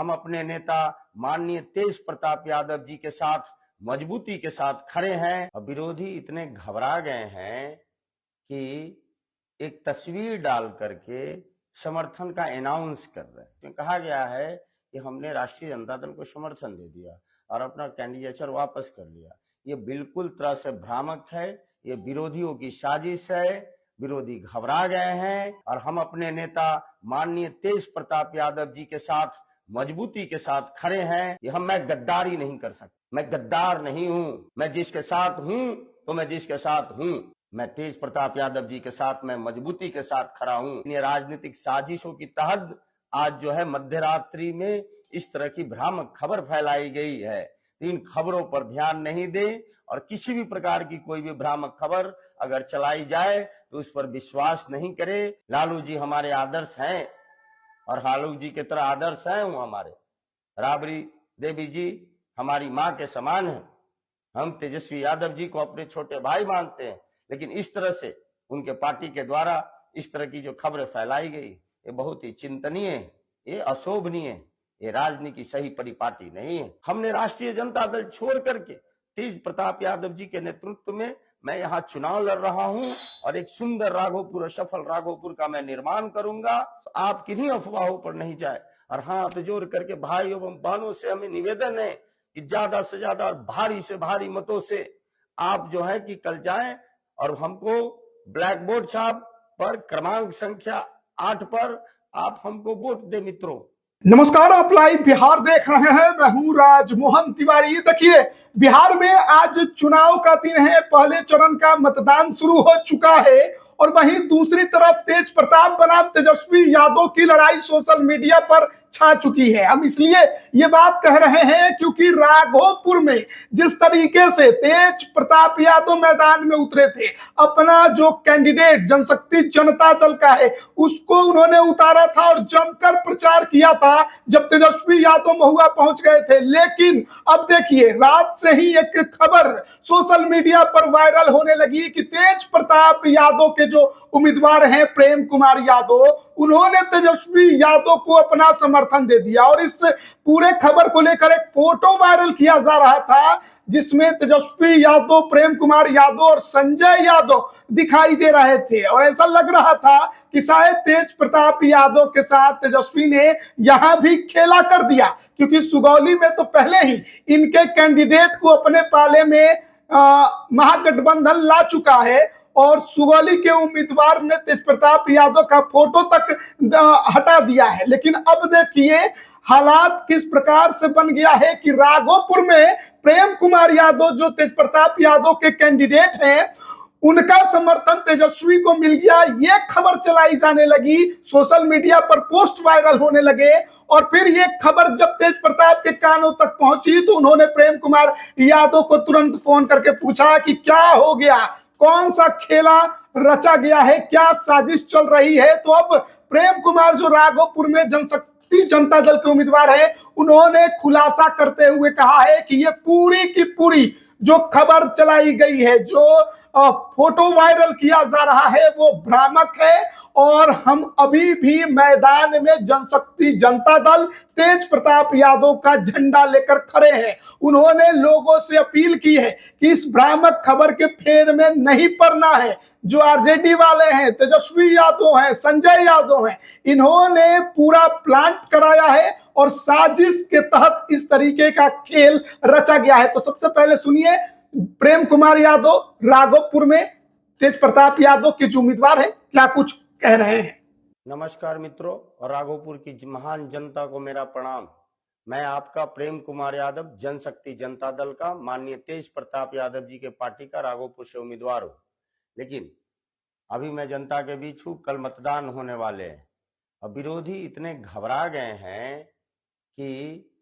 हम अपने नेता माननीय तेज प्रताप यादव जी के साथ मजबूती के साथ खड़े हैं। और विरोधी इतने घबरा गए हैं कि एक तस्वीर डाल करके समर्थन का अनाउंस कर रहे हैं। तो कहा गया है कि हमने राष्ट्रीय जनता दल को समर्थन दे दिया और अपना कैंडिडेचर वापस कर लिया। ये बिल्कुल तरह से भ्रामक है, ये विरोधियों की साजिश है। विरोधी घबरा गए हैं और हम अपने नेता माननीय तेज प्रताप यादव जी के साथ मजबूती के साथ खड़े हैं। ये मैं गद्दारी नहीं कर सकता, मैं गद्दार नहीं हूं। मैं जिसके साथ हूं तो मैं जिसके साथ हूं, मैं तेज प्रताप यादव जी के साथ मैं मजबूती के साथ खड़ा हूं। ये राजनीतिक साजिशों की तहत आज जो है मध्यरात्रि में इस तरह की भ्रामक खबर फैलाई गई है। इन खबरों पर ध्यान नहीं दें और किसी भी प्रकार की कोई भी भ्रामक खबर अगर चलाई जाए तो उस पर विश्वास नहीं करें। लालू जी हमारे आदर्श हैं और लालू जी के तरह आदर्श हैं वो हमारे। राबड़ी देवी जी हमारी मां के समान है। हम तेजस्वी यादव जी को अपने छोटे भाई मानते हैं, लेकिन इस तरह से उनके पार्टी के द्वारा इस तरह की जो खबरें फैलाई गई ये बहुत ही चिंतनीय है, ये अशोभनीय है, ये राजनीति सही परिपाटी नहीं है। हमने राष्ट्रीय जनता दल छोड़ करके तेज प्रताप यादव जी के नेतृत्व में मैं यहाँ चुनाव लड़ रहा हूँ और एक सुंदर राघोपुर, सफल राघोपुर का मैं निर्माण करूंगा। तो आप किन्हीं अफवाहों पर नहीं जाए और हाथ जोड़ करके भाई एवं बहनों से हमें निवेदन है कि ज्यादा से ज्यादा और भारी से भारी मतों से आप जो है कि कल जाएं और हमको ब्लैक बोर्ड साहब पर क्रमांक संख्या 8 पर आप हमको वोट दे मित्रों। नमस्कार, आप लाइव बिहार देख रहे हैं। मैं हूं राजमोहन तिवारी। देखिए, बिहार में आज चुनाव का दिन है। पहले चरण का मतदान शुरू हो चुका है और वहीं दूसरी तरफ तेज प्रताप बनाम तेजस्वी यादव की लड़ाई सोशल मीडिया पर छा चुकी है। हम इसलिए ये बात कह रहे हैं क्योंकि राघोपुर में जिस तरीके से तेज प्रताप यादव मैदान में उतरे थे, अपना जो कैंडिडेट जनशक्ति जनता दल का है उसको उन्होंने उतारा था और जमकर प्रचार किया था जब तेजस्वी यादव महुआ पहुंच गए थे। लेकिन अब देखिए, रात से ही एक खबर सोशल मीडिया पर वायरल होने लगी कि तेज प्रताप यादव के जो उम्मीदवार हैं प्रेम कुमार यादव, उन्होंने तेजस्वी यादव को अपना समर्थन दे दिया। और इस पूरे खबर को लेकर एक फोटो वायरल किया जा रहा था जिसमें तेजस्वी यादव, प्रेम कुमार यादव और संजय यादव दिखाई दे रहे थे और ऐसा लग रहा था कि शायद तेज प्रताप यादव के साथ तेजस्वी ने यहां भी खेला कर दिया, क्योंकि सुगौली में तो पहले ही इनके कैंडिडेट को अपने पाले में महागठबंधन ला चुका है और सुगौली के उम्मीदवार ने तेज प्रताप यादव का फोटो तक हटा दिया है। लेकिन अब देखिए हालात किस प्रकार से बन गया है कि राघोपुर में प्रेम कुमार यादव जो तेज प्रताप यादव के कैंडिडेट हैं, उनका समर्थन तेजस्वी को मिल गया। ये खबर चलाई जाने लगी, सोशल मीडिया पर पोस्ट वायरल होने लगे और फिर ये खबर जब तेज प्रताप के कानों तक पहुंची तो उन्होंने प्रेम कुमार यादव को तुरंत फोन करके पूछा कि क्या हो गया, कौन सा खेला रचा गया है, क्या साजिश चल रही है। तो अब प्रेम कुमार जो राघोपुर में जनशक्ति जनता दल के उम्मीदवार है, उन्होंने खुलासा करते हुए कहा है कि ये पूरी की पूरी जो खबर चलाई गई है, जो फोटो वायरल किया जा रहा है, वो भ्रामक है और हम अभी भी मैदान में जनशक्ति जनता दल तेज प्रताप यादव का झंडा लेकर खड़े हैं। उन्होंने लोगों से अपील की है कि इस भ्रामक खबर के फेर में नहीं पड़ना है। जो आरजेडी वाले हैं, तेजस्वी यादव हैं, संजय यादव हैं, इन्होंने पूरा प्लांट कराया है और साजिश के तहत इस तरीके का खेल रचा गया है। तो सबसे पहले सुनिए प्रेम कुमार यादव राघोपुर में तेज प्रताप यादव के जो उम्मीदवार है क्या कुछ कह रहे हैं। नमस्कार मित्रों और राघोपुर की महान जनता को मेरा प्रणाम। मैं आपका प्रेम कुमार यादव जनशक्ति जनता दल का माननीय तेज प्रताप यादव जी के पार्टी का राघोपुर से उम्मीदवार हूँ। लेकिन अभी मैं जनता के बीच हूँ, कल मतदान होने वाले हैं और विरोधी इतने घबरा गए हैं कि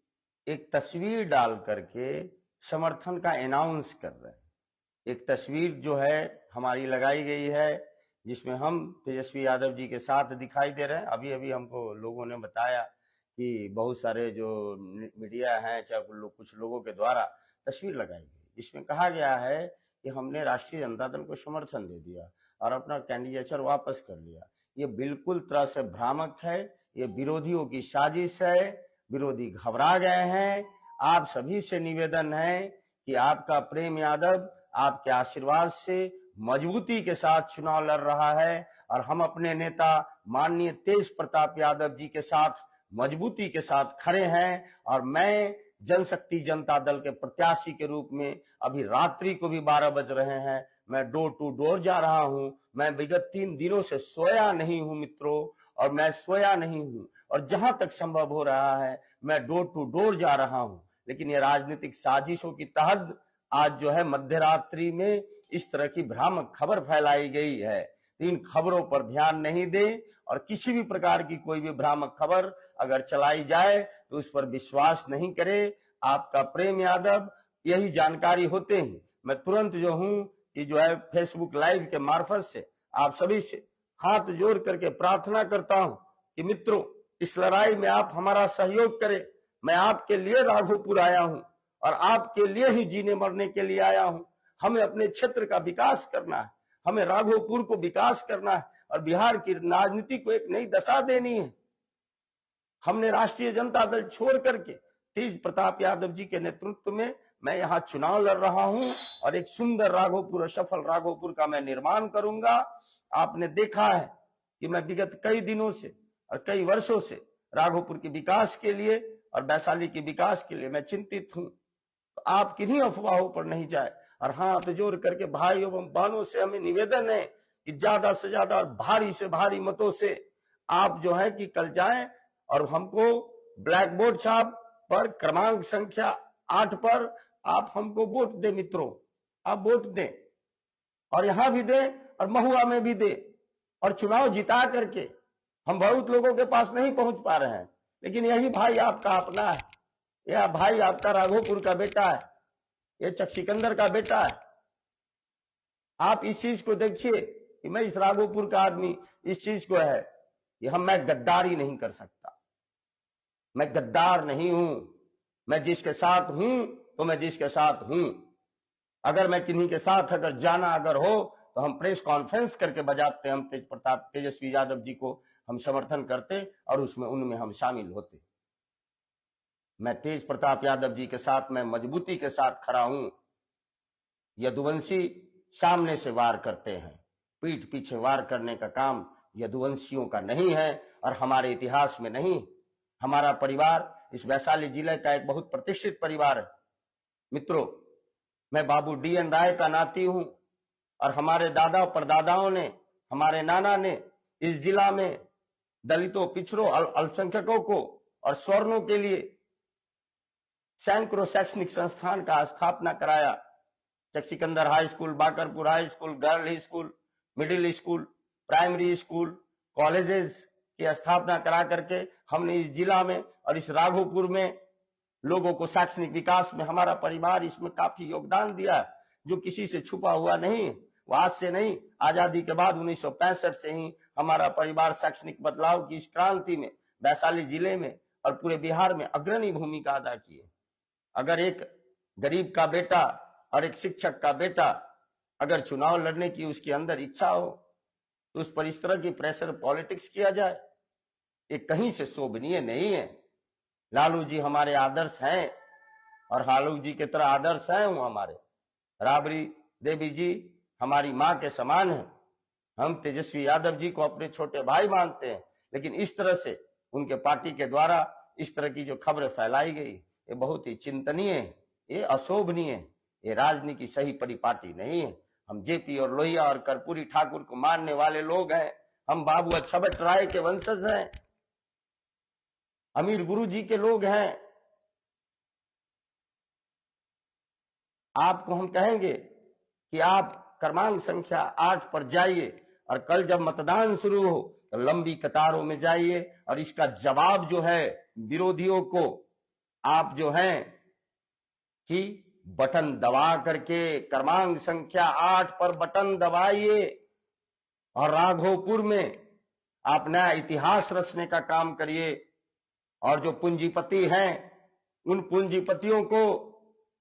एक तस्वीर डाल करके समर्थन का अनाउंस कर रहे हैं। एक तस्वीर जो है हमारी लगाई गई है जिसमें हम तेजस्वी यादव जी के साथ दिखाई दे रहे हैं। अभी अभी हमको लोगों ने बताया कि बहुत सारे जो मीडिया हैं, चाहे कुछ लोगों के द्वारा तस्वीर लगाई गई जिसमें कहा गया है कि हमने राष्ट्रीय जनता दल को समर्थन दे दिया और अपना कैंडिडेचर वापस कर लिया। ये बिल्कुल तरह से भ्रामक है, ये विरोधियों की साजिश है। विरोधी घबरा गए हैं। आप सभी से निवेदन है कि आपका प्रेम यादव आपके आशीर्वाद से मजबूती के साथ चुनाव लड़ रहा है और हम अपने नेता माननीय तेज प्रताप यादव जी के साथ मजबूती के साथ खड़े हैं। और मैं जनशक्ति जनता दल के प्रत्याशी के रूप में अभी रात्रि को भी 12 बज रहे हैं, मैं डोर टू डोर जा रहा हूं। मैं विगत 3 दिनों से सोया नहीं हूं मित्रों, और मैं सोया नहीं हूं, और जहां तक संभव हो रहा है मैं डोर टू डोर जा रहा हूं। लेकिन ये राजनीतिक साजिशों की तहत आज जो है मध्य रात्रि में इस तरह की भ्रामक खबर फैलाई गई है। इन खबरों पर ध्यान नहीं दें और किसी भी प्रकार की कोई भी भ्रामक खबर अगर चलाई जाए तो उस पर विश्वास नहीं करें। आपका प्रेम यादव यही जानकारी होते ही मैं तुरंत जो हूं कि जो है फेसबुक लाइव के मार्फत से आप सभी से हाथ जोड़ करके प्रार्थना करता हूं कि मित्रों, इस लड़ाई में आप हमारा सहयोग करें। मैं आपके लिए राघोपुर आया हूं और आपके लिए ही जीने मरने के लिए आया हूं। हमें अपने क्षेत्र का विकास करना है, हमें राघोपुर को विकास करना है और बिहार की राजनीति को एक नई दशा देनी है। हमने राष्ट्रीय जनता दल छोड़ करके तेज प्रताप यादव जी के नेतृत्व में मैं यहाँ चुनाव लड़ रहा हूं और एक सुंदर राघोपुर और सफल राघोपुर का मैं निर्माण करूंगा। आपने देखा है कि मैं विगत कई दिनों से और कई वर्षों से राघोपुर के विकास के लिए और वैशाली के विकास के लिए मैं चिंतित हूं। तो आप किन्हीं अफवाहों पर नहीं जाए और हाथ जोड़ करके भाई एवं बहनों से हमें निवेदन है कि ज्यादा से ज्यादा और भारी से भारी मतों से आप जो है कि कल जाएं और हमको ब्लैक बोर्ड छाप पर क्रमांक संख्या 8 पर आप हमको वोट दें मित्रों। आप वोट दें और यहां भी दें और महुआ में भी दें और चुनाव जिता करके, हम बहुत लोगों के पास नहीं पहुंच पा रहे हैं लेकिन यही भाई आपका अपना है, यह भाई आपका राघोपुर का बेटा है, ये चकसिकंदर का बेटा है। आप इस चीज को देखिए कि मैं इस राघोपुर का आदमी इस चीज को है कि मैं गद्दारी नहीं कर सकता। मैं गद्दार नहीं हूं। मैं जिसके साथ हूं तो मैं जिसके साथ हूं। अगर मैं किन्हीं के साथ अगर जाना अगर हो तो हम प्रेस कॉन्फ्रेंस करके बजाते, हम तेजस्वी यादव जी को हम समर्थन करते और उसमें उनमें हम शामिल होते। मैं तेज प्रताप यादव जी के साथ मैं मजबूती के साथ खड़ा हूं। यदुवंशी सामने से वार करते हैं, पीठ पीछे वार करने का काम यदुवंशियों का नहीं है और हमारे इतिहास में नहीं। हमारा परिवार इस वैशाली जिले का एक बहुत प्रतिष्ठित परिवार है मित्रों। मैं बाबू DN राय का नाती हूं और हमारे दादा परदादाओं ने, हमारे नाना ने इस जिला में दलितों, पिछड़ों, अल्पसंख्यकों को और स्वर्णों के लिए सैकड़ों शैक्षणिक संस्थान का स्थापना कराया। Chak Sikandar high school, Bakarpur high school, girl school, middle school, primary school, colleges की स्थापना करा करके हमने इस जिला में और इस राघोपुर में लोगों को शैक्षणिक विकास में हमारा परिवार इसमें काफी योगदान दिया, जो किसी से छुपा हुआ नहीं। वो आज से नहीं, आजादी के बाद 1965 से ही हमारा परिवार शैक्षणिक बदलाव की इस क्रांति में वैशाली जिले में और पूरे बिहार में अग्रणी भूमिका अदा की है। अगर एक गरीब का बेटा और एक शिक्षक का बेटा अगर चुनाव लड़ने की उसके अंदर इच्छा हो तो उस पर इस तरह की प्रेशर पॉलिटिक्स किया जाए, ये कहीं से शोभनीय नहीं है। लालू जी हमारे आदर्श हैं और लालू जी की तरह आदर्श हैं वो हमारे। राबड़ी देवी जी हमारी मां के समान है। हम तेजस्वी यादव जी को अपने छोटे भाई मानते हैं, लेकिन इस तरह से उनके पार्टी के द्वारा इस तरह की जो खबरें फैलाई गई ये बहुत ही चिंतनीय है, ये अशोभनीय है, ये राजनीति सही परिपाटी नहीं है। हम जेपी और लोहिया और कर्पूरी ठाकुर को मानने वाले लोग हैं। हम बाबू अछबट राय के वंशज हैं, अमीर गुरु जी के लोग हैं। आपको हम कहेंगे कि आप क्रमांक संख्या 8 पर जाइए और कल जब मतदान शुरू हो तो लंबी कतारों में जाइए और इसका जवाब जो है विरोधियों को आप जो हैं कि बटन दबा करके क्रमांक संख्या 8 पर बटन दबाइए और राघोपुर में आप नया इतिहास रचने का काम करिए। और जो पूंजीपति हैं उन पूंजीपतियों को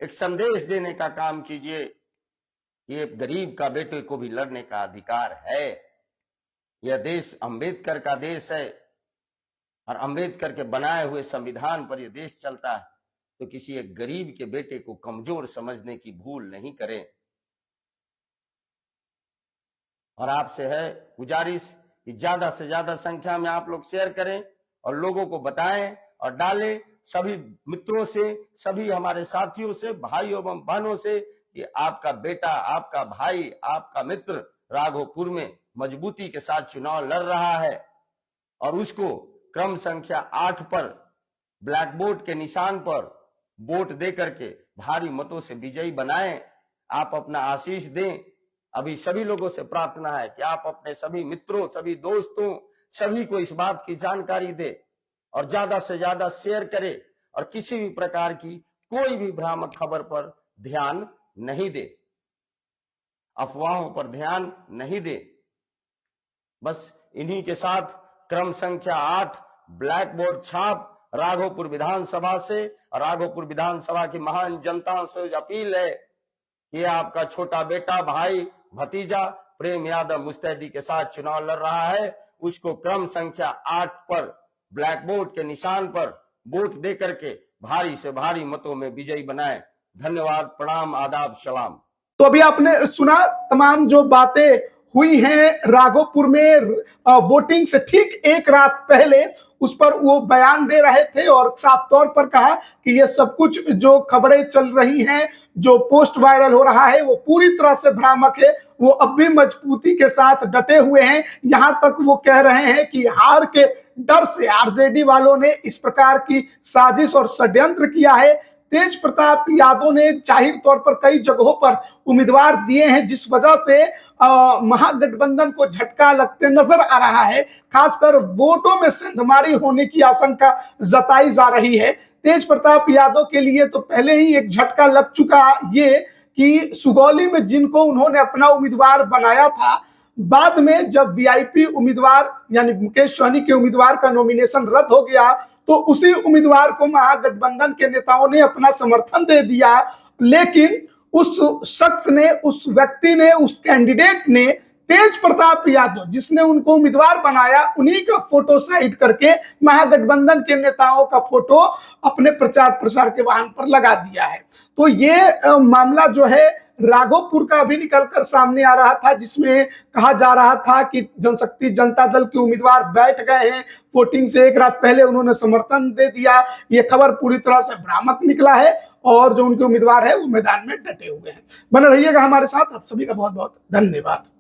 एक संदेश देने का काम कीजिए। ये गरीब का बेटे को भी लड़ने का अधिकार है। यह देश अंबेडकर का देश है। और अंबेडकर के बनाए हुए संविधान पर यह देश चलता है, तो किसी एक गरीब के बेटे को कमजोर समझने की भूल नहीं करें। और आपसे है गुजारिश कि ज्यादा से ज्यादा संख्या में आप लोग शेयर करें और लोगों को बताएं और डालें, सभी मित्रों से, सभी हमारे साथियों से, भाइयों एवं बहनों से, कि आपका बेटा, आपका भाई, आपका मित्र राघोपुर में मजबूती के साथ चुनाव लड़ रहा है और उसको क्रम संख्या 8 पर ब्लैक बोर्ड के निशान पर वोट दे करके भारी मतों से विजयी बनाएं। आप अपना आशीष दें। अभी सभी लोगों से प्रार्थना है कि आप अपने सभी मित्रों, सभी दोस्तों, सभी को इस बात की जानकारी दे और ज्यादा से ज्यादा शेयर करें और किसी भी प्रकार की कोई भी भ्रामक खबर पर ध्यान नहीं दे, अफवाहों पर ध्यान नहीं दे। बस इन्हीं के साथ क्रम संख्या 8 ब्लैक बोर्ड छाप राघोपुर विधानसभा से, राघोपुर विधानसभा की महान जनता से अपील है कि आपका छोटा बेटा, भाई, भतीजा प्रेम यादव मुस्तैदी के साथ चुनाव लड़ रहा है, उसको क्रम संख्या 8 पर ब्लैक बोर्ड के निशान पर वोट दे करके भारी से भारी मतों में विजयी बनाए। धन्यवाद, प्रणाम, आदाब, सलाम। तो अभी आपने सुना तमाम जो बातें हुई हैं राघोपुर में वोटिंग से ठीक एक रात पहले, उस पर वो बयान दे रहे थे और साफ तौर पर कहा कि ये सब कुछ जो खबरें चल रही हैं, जो पोस्ट वायरल हो रहा है, वो पूरी तरह से भ्रामक है। वो अब भी मजबूती के साथ डटे हुए हैं। यहां तक वो कह रहे हैं कि हार के डर से आरजेडी वालों ने इस प्रकार की साजिश और षड्यंत्र किया है। तेज प्रताप यादव ने जाहिर तौर पर कई जगहों पर उम्मीदवार दिए हैं, जिस वजह से महागठबंधन को झटका लगते नजर आ रहा है। खासकर वोटों में सेंधमारी होने की आशंका जताई जा रही है। तेज प्रताप यादव के लिए तो पहले ही एक झटका लग चुका ये कि सुगौली में जिनको उन्होंने अपना उम्मीदवार बनाया था, बाद में जब वीआईपी उम्मीदवार यानी मुकेश सहनी के उम्मीदवार का नॉमिनेशन रद्द हो गया, तो उसी उम्मीदवार को महागठबंधन के नेताओं ने अपना समर्थन दे दिया। लेकिन उस शख्स ने, उस व्यक्ति ने, उस कैंडिडेट ने तेज प्रताप यादव, जिसने उनको उम्मीदवार बनाया, उन्हीं का फोटो साइड करके महागठबंधन के नेताओं का फोटो अपने प्रचार प्रसार के वाहन पर लगा दिया है। तो ये मामला जो है राघोपुर का भी निकलकर सामने आ रहा था, जिसमें कहा जा रहा था कि जनशक्ति जनता दल के उम्मीदवार बैठ गए हैं, वोटिंग से एक रात पहले उन्होंने समर्थन दे दिया। ये खबर पूरी तरह से भ्रामक निकला है और जो उनके उम्मीदवार है वो मैदान में डटे हुए हैं। बने रहिएगा हमारे साथ। आप सभी का बहुत बहुत धन्यवाद।